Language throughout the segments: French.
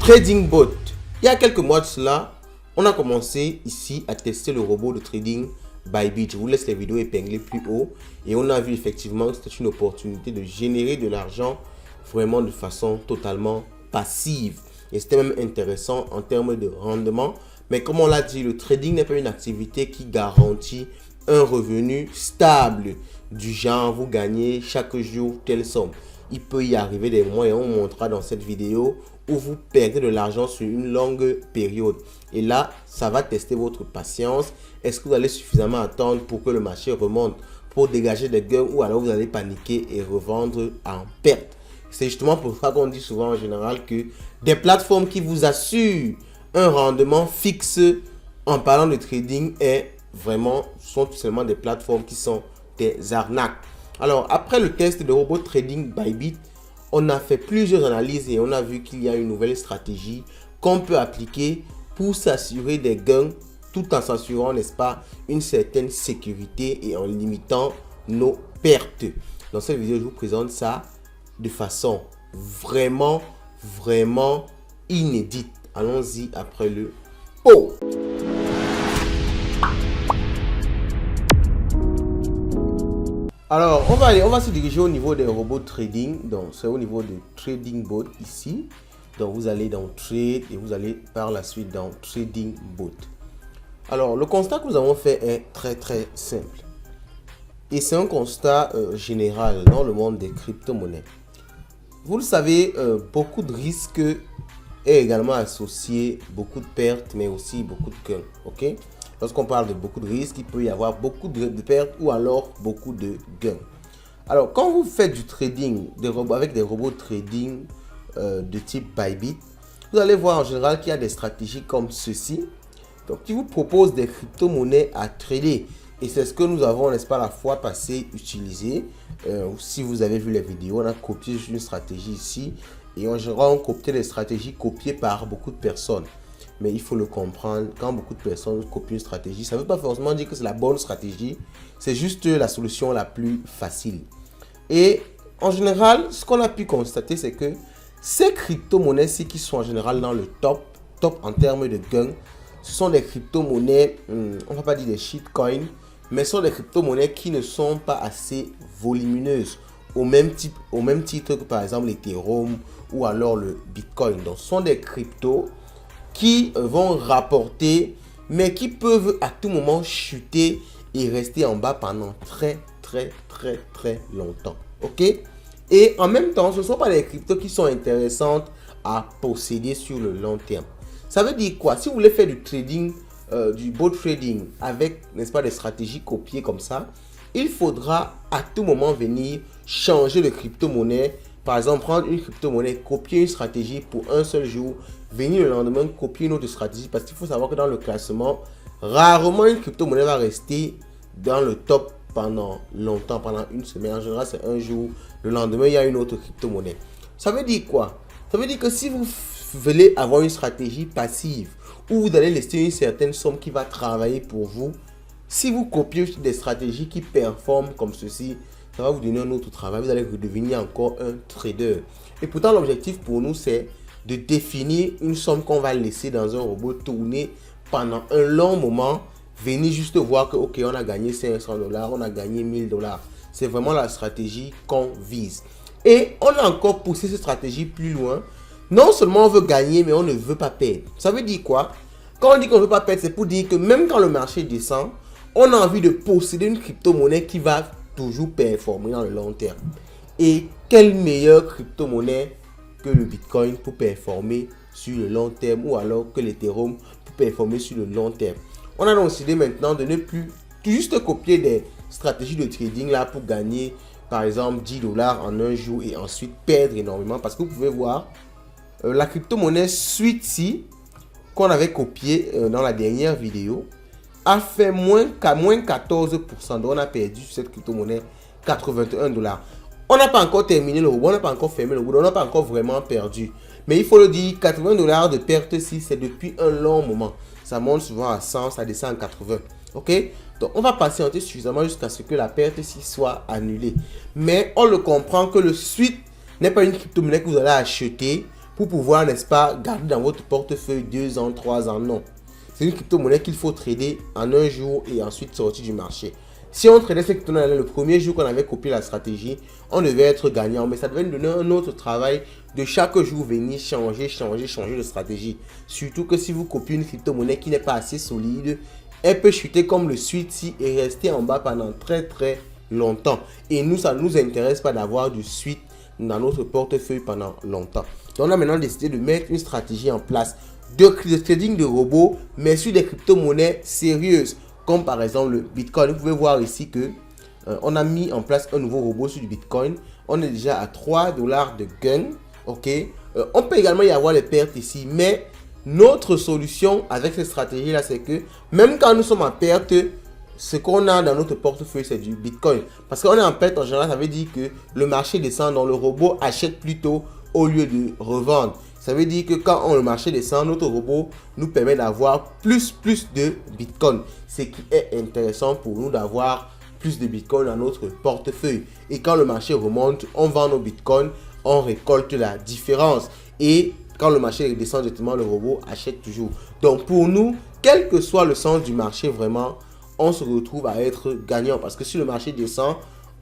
Trading Bot. Il y a quelques mois de cela, on a commencé ici à tester le robot de trading Bybit. Je vous laisse les vidéos épinglées plus haut. Et on a vu effectivement que c'était une opportunité de générer de l'argent vraiment de façon totalement passive. Et c'était même intéressant en termes de rendement. Mais comme on l'a dit, le trading n'est pas une activité qui garantit un revenu stable. Du genre, vous gagnez chaque jour telle somme. Il peut y arriver des mois et on montrera dans cette vidéo où vous perdez de l'argent sur une longue période. Et là, ça va tester votre patience. Est-ce que vous allez suffisamment attendre pour que le marché remonte pour dégager des gains ou alors vous allez paniquer et revendre en perte? C'est justement pour ça qu'on dit souvent en général que des plateformes qui vous assurent un rendement fixe en parlant de trading sont tout simplement des plateformes qui sont des arnaques. Alors, après le test de robot trading Bybit, on a fait plusieurs analyses et on a vu qu'il y a une nouvelle stratégie qu'on peut appliquer pour s'assurer des gains tout en s'assurant, n'est-ce pas, une certaine sécurité et en limitant nos pertes. Dans cette vidéo, je vous présente ça de façon vraiment inédite. Allons-y après le pot. Alors, on va se diriger au niveau des robots trading. Donc, c'est au niveau de Trading Bot ici. Donc, vous allez dans Trade et vous allez par la suite dans Trading Bot. Alors, le constat que nous avons fait est très simple. Et c'est un constat général dans le monde des crypto-monnaies. Vous le savez, beaucoup de risques est également associé beaucoup de pertes, mais aussi beaucoup de gains. Ok? Lorsqu'on parle de beaucoup de risques, il peut y avoir beaucoup de pertes ou alors beaucoup de gains. Alors, quand vous faites du trading avec des robots trading de type Bybit, vous allez voir en général qu'il y a des stratégies comme ceci. Donc, qui vous proposent des crypto-monnaies à trader. Et c'est ce que nous avons, n'est-ce pas, la fois passée utilisé. Si vous avez vu les vidéos, on a copié une stratégie ici. Et en général, on copie les stratégies copiées par beaucoup de personnes. Mais il faut le comprendre, quand beaucoup de personnes copient une stratégie, ça ne veut pas forcément dire que c'est la bonne stratégie. C'est juste la solution la plus facile. Et en général, ce qu'on a pu constater, c'est que ces crypto-monnaies-ci qui sont en général dans le top en termes de gains, ce sont des crypto-monnaies, on ne va pas dire des shitcoins, mais ce sont des crypto-monnaies qui ne sont pas assez volumineuses. Au même titre que par exemple l'Ethereum ou alors le Bitcoin. Donc, ce sont des cryptos qui vont rapporter, mais qui peuvent à tout moment chuter et rester en bas pendant très longtemps. Ok? Et en même temps, ce ne sont pas des cryptos qui sont intéressantes à posséder sur le long terme. Ça veut dire quoi? Si vous voulez faire du trading, du bot trading avec, n'est-ce pas, des stratégies copiées comme ça, il faudra à tout moment venir changer de crypto-monnaie. Par exemple, prendre une crypto-monnaie, copier une stratégie pour un seul jour, venir le lendemain copier une autre stratégie. Parce qu'il faut savoir que dans le classement, rarement une crypto-monnaie va rester dans le top pendant longtemps, pendant une semaine. En général, c'est un jour. Le lendemain, il y a une autre crypto-monnaie. Ça veut dire quoi? Ça veut dire que si vous voulez avoir une stratégie passive où vous allez laisser une certaine somme qui va travailler pour vous, si vous copiez des stratégies qui performent comme ceci, ça va vous donner un autre travail. Vous allez redevenir encore un trader. Et pourtant, l'objectif pour nous, c'est de définir une somme qu'on va laisser dans un robot tourner pendant un long moment. Venir juste voir que, ok, on a gagné 500 $, on a gagné 1000 $. C'est vraiment la stratégie qu'on vise. Et on a encore poussé cette stratégie plus loin. Non seulement on veut gagner, mais on ne veut pas perdre. Ça veut dire quoi? Quand on dit qu'on ne veut pas perdre, c'est pour dire que même quand le marché descend, on a envie de posséder une crypto-monnaie qui va toujours performer dans le long terme. Et quelle meilleure crypto-monnaie que le Bitcoin pour performer sur le long terme, ou alors que l'Ethereum pour performer sur le long terme. On a donc décidé maintenant de ne plus juste copier des stratégies de trading là pour gagner par exemple 10 $ en un jour et ensuite perdre énormément, parce que vous pouvez voir la crypto-monnaie Sweety qu'on avait copié dans la dernière vidéo a fait moins 14%. Donc on a perdu sur cette crypto-monnaie 81 $. On n'a pas encore terminé le robot, on n'a pas encore fermé le robot, on n'a pas encore vraiment perdu. Mais il faut le dire, 80 $ de perte si c'est depuis un long moment. Ça monte souvent à 100, ça descend à 80. Ok? Donc on va patienter suffisamment jusqu'à ce que la perte ci soit annulée. Mais on le comprend que le suite n'est pas une crypto-monnaie que vous allez acheter pour pouvoir, n'est-ce pas, garder dans votre portefeuille 2 ans, 3 ans. Non. C'est une crypto-monnaie qu'il faut trader en un jour et ensuite sortir du marché. Si on tradait cette crypto-monnaie le premier jour qu'on avait copié la stratégie, on devait être gagnant. Mais ça devait nous donner un autre travail de chaque jour venir changer de stratégie. Surtout que si vous copiez une crypto-monnaie qui n'est pas assez solide, elle peut chuter comme le Sweety et rester en bas pendant très longtemps. Et nous, ça ne nous intéresse pas d'avoir du Sweet dans notre portefeuille pendant longtemps. Donc on a maintenant décidé de mettre une stratégie en place de trading de robots, mais sur des crypto-monnaies sérieuses, comme par exemple le Bitcoin. Vous pouvez voir ici que on a mis en place un nouveau robot sur du Bitcoin. On est déjà à 3 $ de gain. Ok. On peut également y avoir les pertes ici, mais notre solution avec cette stratégie là, c'est que même quand nous sommes en perte, ce qu'on a dans notre portefeuille, c'est du Bitcoin. Parce qu'on est en perte en général, ça veut dire que le marché descend, donc le robot achète plutôt au lieu de revendre. Ça veut dire que quand le marché descend, notre robot nous permet d'avoir plus de Bitcoin. Ce qui est intéressant pour nous d'avoir plus de Bitcoin dans notre portefeuille. Et quand le marché remonte, on vend nos Bitcoins, on récolte la différence. Et quand le marché descend directement, le robot achète toujours. Donc pour nous, quel que soit le sens du marché, vraiment, on se retrouve à être gagnant. Parce que si le marché descend,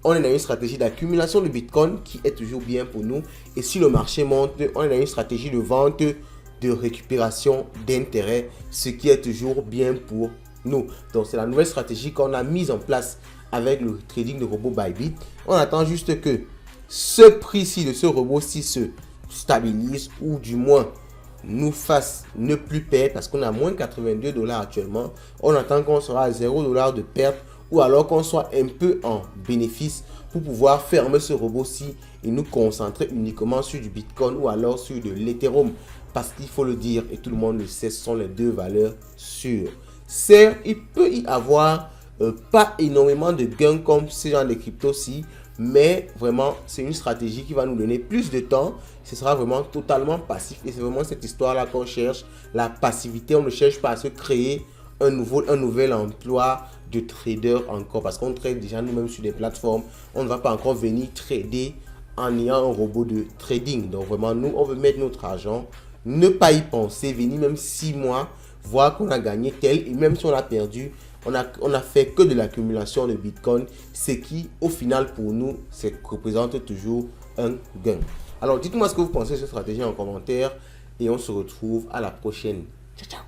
on est dans une stratégie d'accumulation de Bitcoin qui est toujours bien pour nous. Et si le marché monte, on est dans une stratégie de vente, de récupération d'intérêt, ce qui est toujours bien pour nous. Donc c'est la nouvelle stratégie qu'on a mise en place avec le trading de robot Bybit. On attend juste que ce prix-ci de ce robot-ci se stabilise ou du moins nous fasse ne plus perdre parce qu'on a moins 82 $ actuellement. On attend qu'on sera à 0 $ de perte ou alors qu'on soit un peu en bénéfice pour pouvoir fermer ce robot-ci et nous concentrer uniquement sur du Bitcoin ou alors sur de l'Ethereum. Parce qu'il faut le dire et tout le monde le sait, ce sont les deux valeurs sûres. Certes, il peut y avoir pas énormément de gains comme ce genre de crypto-ci, mais vraiment, c'est une stratégie qui va nous donner plus de temps. Ce sera vraiment totalement passif et c'est vraiment cette histoire-là qu'on cherche, la passivité. On ne cherche pas à se créer un nouvel emploi de trader encore parce qu'on trade déjà nous-mêmes sur des plateformes. On ne va pas encore venir trader en ayant un robot de trading. Donc vraiment, nous, on veut mettre notre argent, ne pas y penser, venir même 6 mois, voir qu'on a gagné tel et même si on a perdu, on a fait que de l'accumulation de Bitcoin, ce qui au final pour nous, représente toujours un gain. Alors dites-moi ce que vous pensez de cette stratégie en commentaire et on se retrouve à la prochaine. Ciao, ciao.